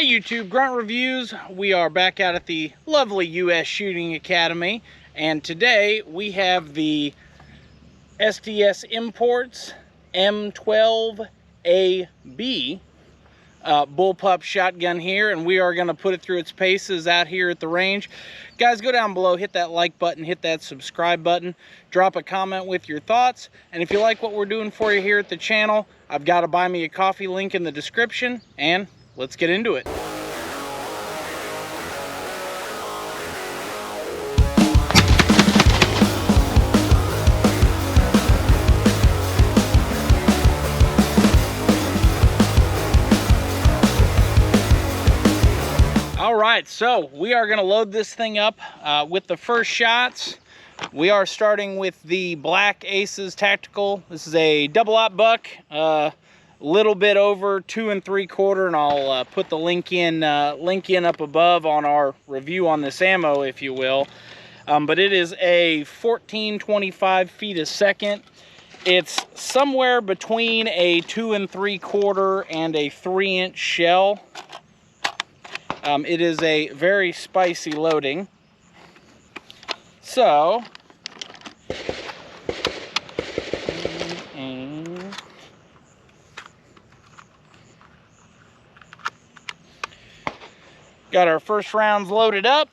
Hey YouTube, Grunt Reviews. We are back out at the lovely US Shooting Academy, and today we have the SDS Imports M12AB Bullpup shotgun here, and we are going to put it through its paces out here at the range. Guys, go down below, hit that like button, hit that subscribe button, drop a comment with your thoughts, and if you like what we're doing for you here at the channel, I've got a buy me a coffee link in the description, and let's get into it. All right, so we are going to load this thing up with the first shots. We are starting with the Black Aces Tactical. This is a double-aught buck, little bit over 2 3/4, and I'll put the link in up above on our review on this ammo, if you will. But it is a 1425 feet a second. It's somewhere between a 2 3/4 and a 3-inch shell. It is a very spicy loading. So, got our first rounds loaded up.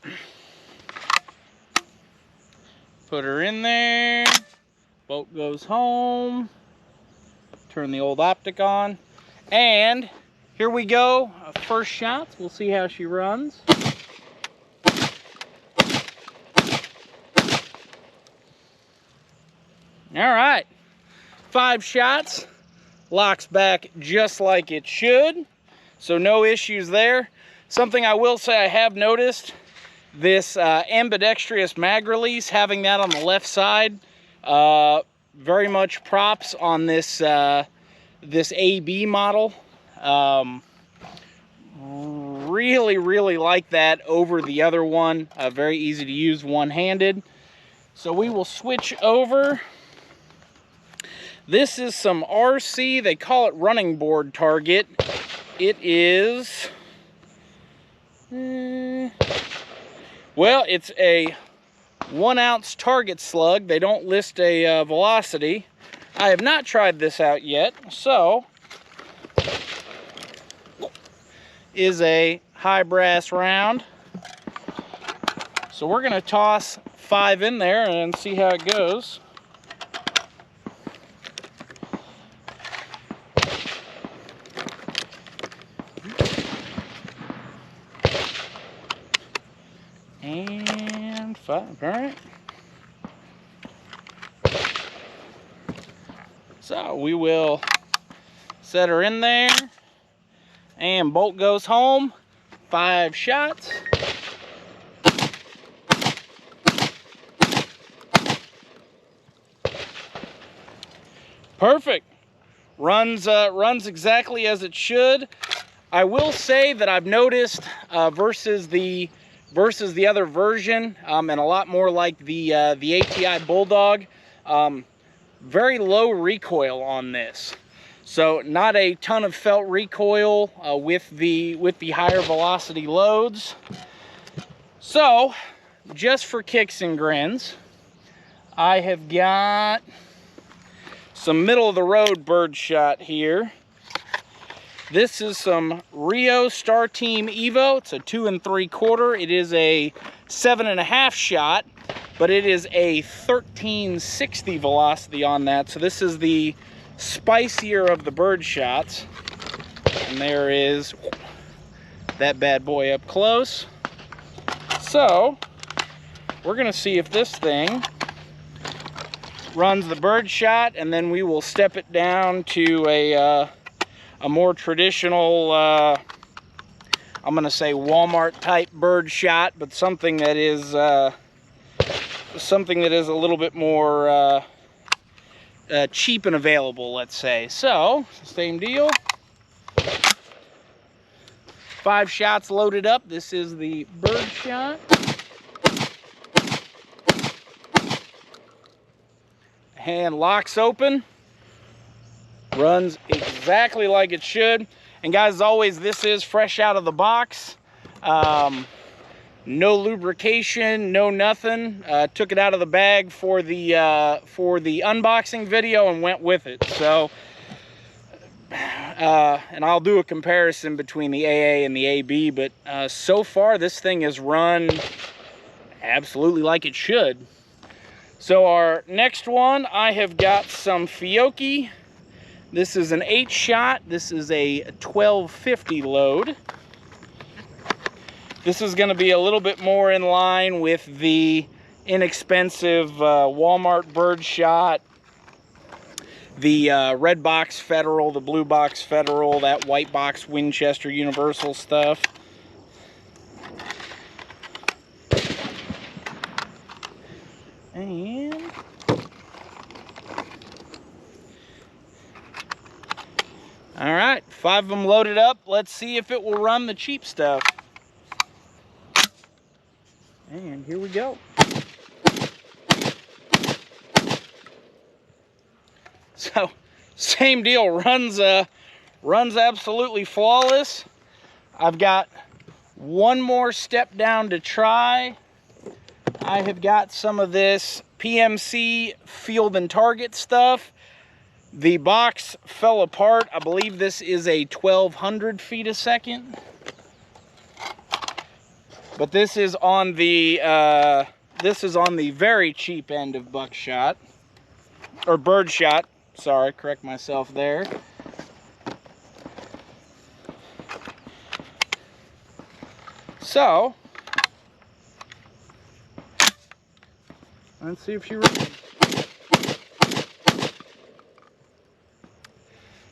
Put her in there. Bolt goes home. Turn the old optic on. And here we go. First shots. We'll see how she runs. All right. 5 shots. Locks back just like it should. So no issues there. Something I will say I have noticed, this ambidextrous mag release, having that on the left side, very much props on this this AB model. Really like that over the other one. Very easy to use one-handed. So we will switch over. This is some RC. They call it running board target. It is, well, it's a 1-ounce target slug. They don't list a velocity. I have not tried this out yet, so is a high brass round. So we're going to toss 5 in there and see how it goes. And 5, all right. So we will set her in there. And bolt goes home. 5 shots. Perfect. Runs exactly as it should. I will say that I've noticed versus the other version, and a lot more like the ATI Bulldog, very low recoil on this. So not a ton of felt recoil with the higher velocity loads. So just for kicks and grins, I have got some middle of the road bird shot here. This is some Rio Star Team Evo. It's a 2 3/4. It is a 7.5 shot, but it is a 1360 velocity on that. So this is the spicier of the bird shots. And there is that bad boy up close. So we're gonna see if this thing runs the bird shot, and then we will step it down to a more traditional, I'm gonna say Walmart type bird shot, but something that is a little bit more cheap and available, let's say. So, same deal. 5 shots loaded up. This is the bird shot. Hand locks open. Runs exactly like it should. And guys, as always, this is fresh out of the box. No lubrication, no nothing. Took it out of the bag for the unboxing video and went with it. So, and I'll do a comparison between the AA and the AB, but so far this thing has run absolutely like it should. So our next one, I have got some Fiocchi. This is an 8-shot. This is a 1250 load. This is going to be a little bit more in line with the inexpensive Walmart birdshot, the red box Federal, the blue box Federal, that white box Winchester Universal stuff. And all right, 5 of them loaded up. Let's see if it will run the cheap stuff. And here we go. So, same deal, runs absolutely flawless. I've got one more step down to try. I have got some of this PMC field and target stuff. The box fell apart. I believe this is a 1200 feet a second. But this is on the very cheap end of buckshot, or birdshot. Sorry, correct myself there. So let's see if she runs.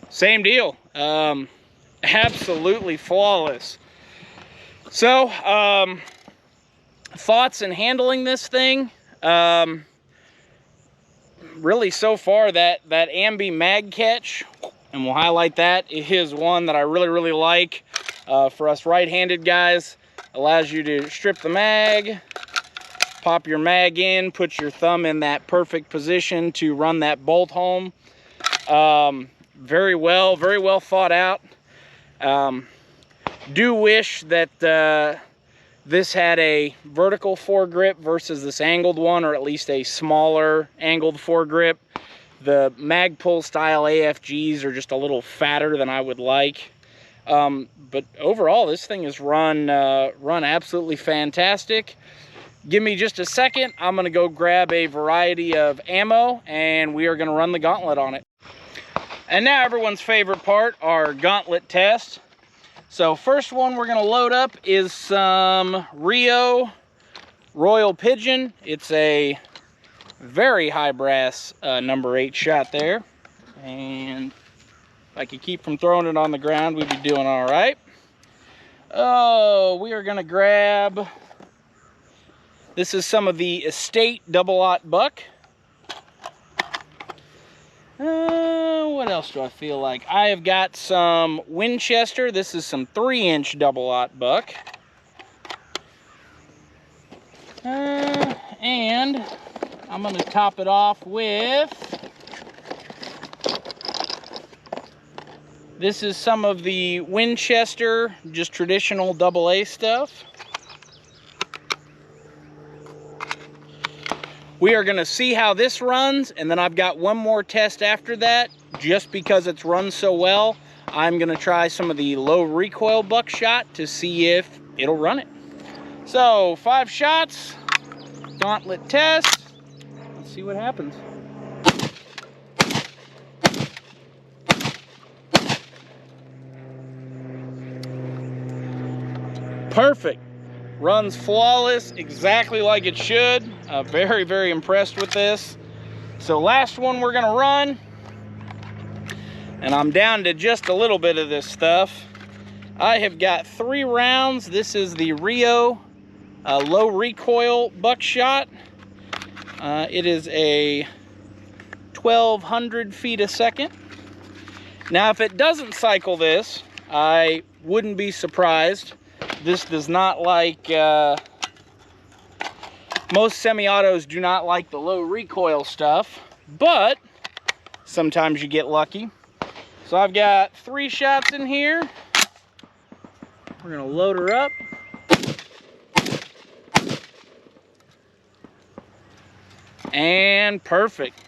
Same deal. Absolutely flawless. So, thoughts in handling this thing. Really, so far, that ambi mag catch, and we'll highlight that, is one that I really like. For us right-handed guys, allows you to strip the mag, pop your mag in, put your thumb in that perfect position to run that bolt home. Very well thought out. Do wish that this had a vertical foregrip versus this angled one, or at least a smaller angled foregrip. The Magpul style AFGs are just a little fatter than I would like. But overall, this thing has run absolutely fantastic. Give me just a second. I'm going to go grab a variety of ammo, and we are going to run the gauntlet on it. And now everyone's favorite part, our gauntlet test. So first one we're going to load up is some Rio Royal Pigeon. It's a very high brass number 8 shot there. And if I could keep from throwing it on the ground, we'd be doing all right. Oh, we are going to grab, this is some of the Estate double-aught buck. What else do I feel like? I have got some Winchester. This is some 3-inch double-aught buck. And I'm going to top it off with, this is some of the Winchester, just traditional AA stuff. We are going to see how this runs, and then I've got one more test after that. Just because it's run so well, I'm going to try some of the low recoil buckshot to see if it'll run it. So 5 shots, gauntlet test. Let's see what happens. Perfect. Runs flawless, exactly like it should. Very impressed with this. So last one we're gonna run, and I'm down to just a little bit of this stuff. I have got 3 rounds. This is the Rio low recoil buckshot. It is a 1200 feet a second. Now, if it doesn't cycle this, I wouldn't be surprised. This does not like, most semi-autos do not like the low recoil stuff, but sometimes you get lucky. So I've got 3 shots in here. We're gonna load her up. And perfect.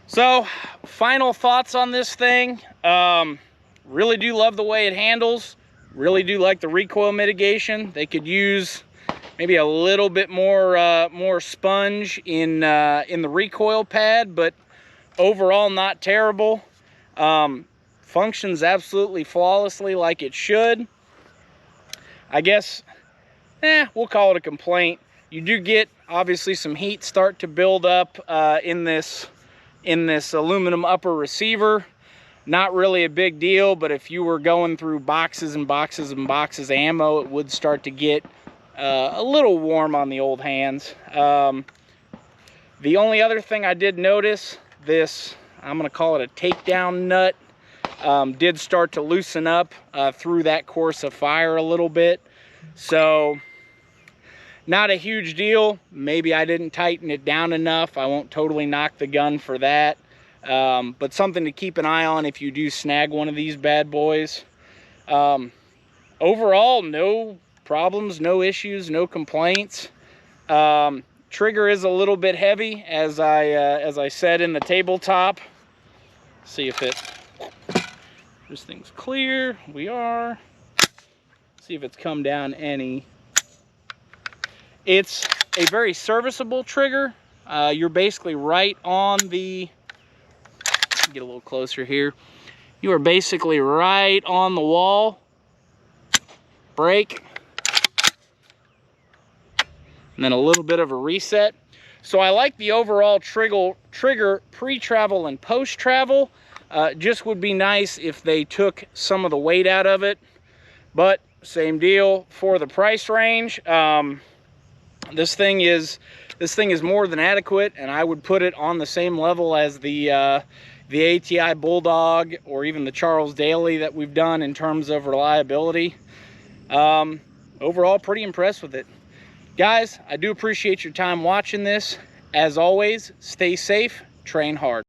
So, final thoughts on this thing. Really do love the way it handles. Really do like the recoil mitigation. They could use maybe a little bit more sponge in the recoil pad, but overall not terrible. Functions absolutely flawlessly like it should. I guess, we'll call it a complaint. You do get obviously some heat start to build up in this aluminum upper receiver. Not really a big deal, but if you were going through boxes and boxes and boxes of ammo, it would start to get a little warm on the old hands. The only other thing I did notice, this, I'm gonna call it a takedown nut, did start to loosen up through that course of fire a little bit. So, not a huge deal. Maybe I didn't tighten it down enough. I won't totally knock the gun for that. But something to keep an eye on if you do snag one of these bad boys. Overall, no problems, no issues, no complaints. Trigger is a little bit heavy, as I said in the tabletop. See if this thing's clear. We are. See if it's come down any. It's a very serviceable trigger. You're basically right on the, get a little closer here. You are basically right on the wall. Break. And then a little bit of a reset. So I like the overall trigger pre-travel and post-travel. Just would be nice if they took some of the weight out of it. But same deal for the price range. This thing is more than adequate, and I would put it on the same level as the ATI Bulldog or even the Charles Daly that we've done in terms of reliability. Overall, pretty impressed with it. Guys, I do appreciate your time watching this. As always, stay safe, train hard.